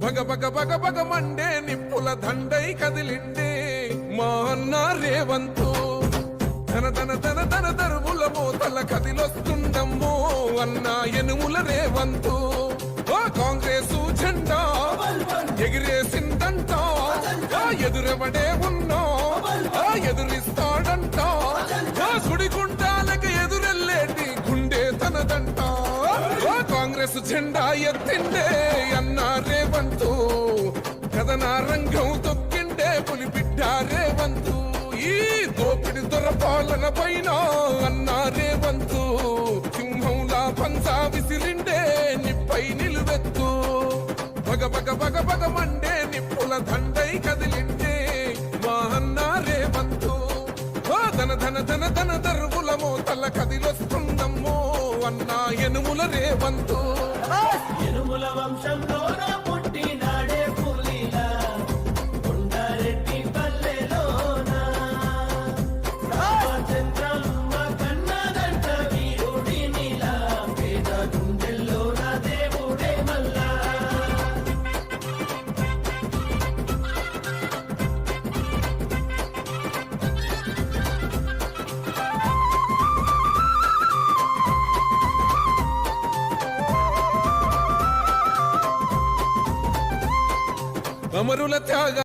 భగ భగ భగ భగ మండే నిప్పుల దండై కదిలిండే మా అన్న రేవంతు ధన ధన ధన ధన దరువుల మోతల కదిలొస్తుండమ్మో అన్న ఎనుముల రేవంతు ఓ కాంగ్రెస్ జెండా ఎగిరేసిందంట ఎదురెవడే ఉన్నా ఎదురిస్తాడంట సుడిగుండాలకు ఎదురెళ్ళేటి గుండె తనదంట కాంగ్రెస్ జెండా ఎత్తిండే అన్న రేవంతు కథన రంగం తొక్కిండే పులిబిడ్డ రేవంతు ఈ దోపిడి దొరపాలన పైన అన్న రేవంతు సింహంలా పంజా విసిరిండే నిప్పై నిలువెత్తు భగ భగ భగ భగ మండే నిప్పుల దండై కదిలిండే మా అన్న రేవంతు ధన ధన ధన ధన దరువుల మోతల కదిలొస్తుందమ్మో అన్న ఎనుముల రేవంతు ఎనుముల వంశంలో పుట్టినాడే పులిలా కొండారెడ్డి పల్లెలోనా చంద్రమ్మ కన్నదంట వీరుడి నీలా పేద గుండెల్లోన దేవుడే మల్లా అమరుల త్యాగ